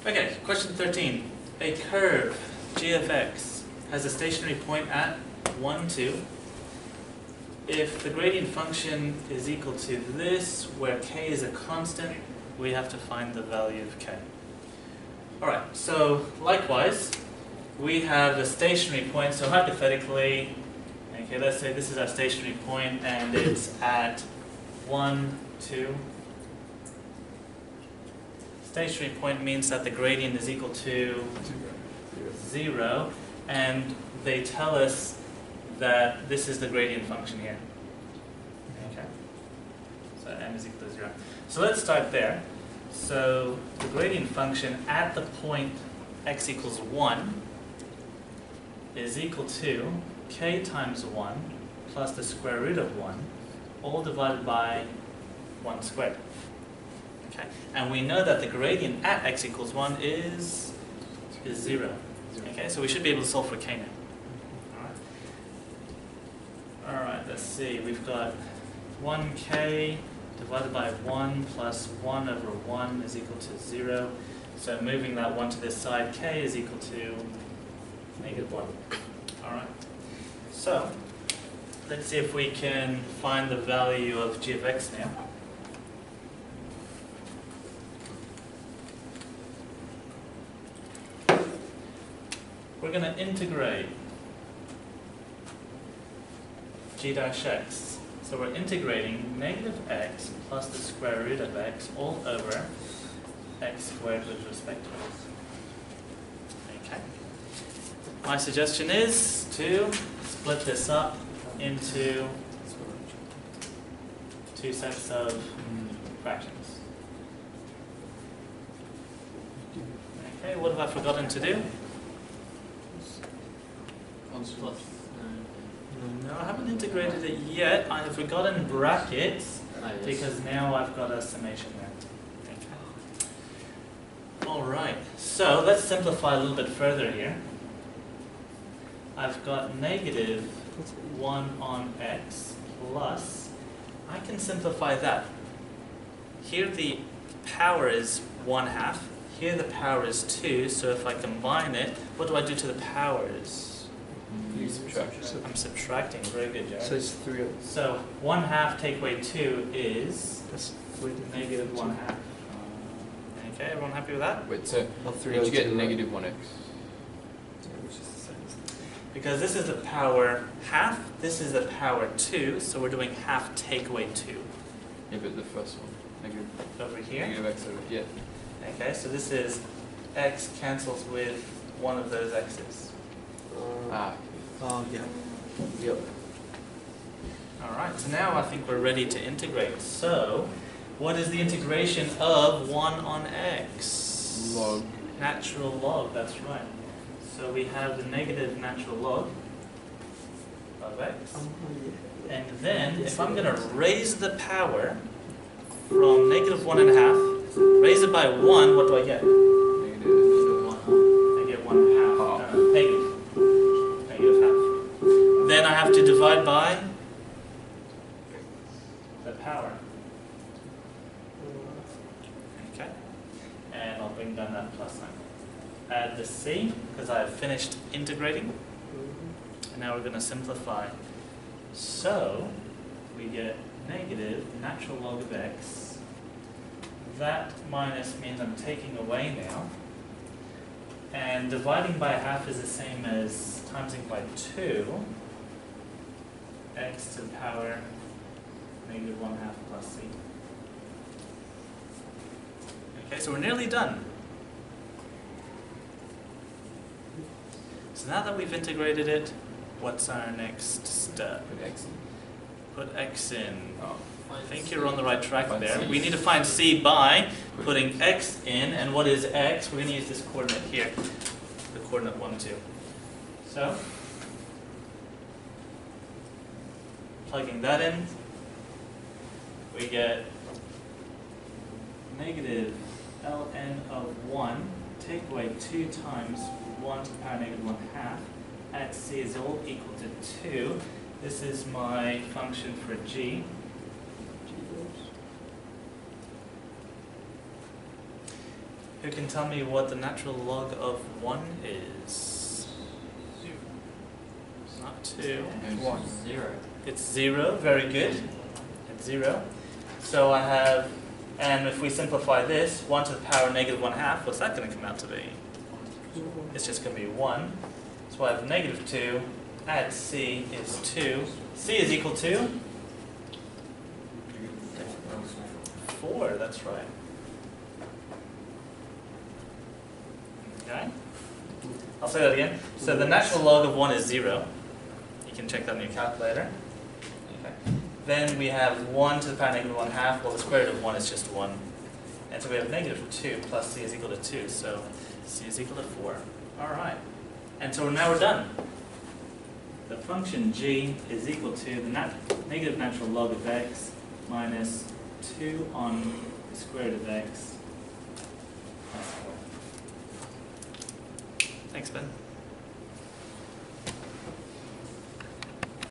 Okay, question 13. A curve, g of x, has a stationary point at 1, 2. If the gradient function is equal to this, where k is a constant, we have to find the value of k. Alright, so likewise, we have a stationary point, so hypothetically, okay, let's say this is our stationary point and it's at 1, 2. Stationary point means that the gradient is equal to 0, and they tell us that this is the gradient function here. Okay, so m is equal to 0. So let's start there. So the gradient function at the point x equals 1 is equal to k times 1 plus the square root of 1, all divided by 1 squared. Okay, and we know that the gradient at x equals 1 is 0. Okay, so we should be able to solve for k now. Alright, let's see. We've got 1k divided by 1 plus 1 over 1 is equal to 0. So moving that 1 to this side, k is equal to negative 1. Alright, so let's see if we can find the value of g of x now. We're going to integrate g dash x. So we're integrating negative x plus the square root of x all over x squared with respect to x. Okay. My suggestion is to split this up into two sets of fractions. Okay, what have I forgotten to do? No, I haven't integrated it yet. I have forgotten brackets because now I've got a summation there. Okay. Alright, so let's simplify a little bit further here. I've got negative 1 on x plus, I can simplify that. Here the power is 1/2. Here the power is 2, so if I combine it, what do I do to the powers? You subtract. I'm subtracting. Very good, Jared. So it's 3. So 1/2 take away 2 is negative 1/2. Okay, everyone happy with that? Wait, so did you get negative 1x? Because this is the power half, this is the power 2, so we're doing half take away 2. Yeah, but the first one. Negative. Over here. Negative x over, yeah. Okay, so this is x cancels with one of those x's. Ah. Yeah. Yep. Alright, so now I think we're ready to integrate. So, what is the integration of 1 on x? Log. Natural log, that's right. So we have the negative natural log of x. And then, if I'm going to raise the power from negative 1/2, raise it by 1, what do I get? Negative 1. I get 1/2. Negative half. Then I have to divide by the power. Okay. And I'll bring down that plus sign. Add the c, because I have finished integrating. And now we're going to simplify. So, we get negative natural log of x. That minus means I'm taking away now. And dividing by 1/2 is the same as timesing by 2. X to the power negative 1/2 plus c. Okay, so we're nearly done. So now that we've integrated it, what's our next step? Put x in. Put x in. Oh. I think you're on the right track Find there. C. We need to find c by putting x in, and what is x? We're going to use this coordinate here, the coordinate 1, 2. So, plugging that in, we get negative ln of 1, take away 2 times 1 to the power negative 1/2, at c is all equal to 2. This is my function for g. Who can tell me what the natural log of 1 is? Not 2. One. 0. It's 0, very good. It's 0. So I have, and if we simplify this, 1 to the power negative 1/2, what's that going to come out to be? It's just going to be 1. So I have negative 2, add c is 2. C is equal to 4, that's right. Okay? I'll say that again. So the natural log of 1 is 0. You can check that on your calculator. Okay. Then we have 1 to the power negative 1/2. Well, the square root of 1 is just 1. And so we have negative 2 plus c is equal to 2. So c is equal to 4. All right. And so now we're done. The function g is equal to the negative natural log of x minus 2 on the square root of x plus 4. Thanks, Ben.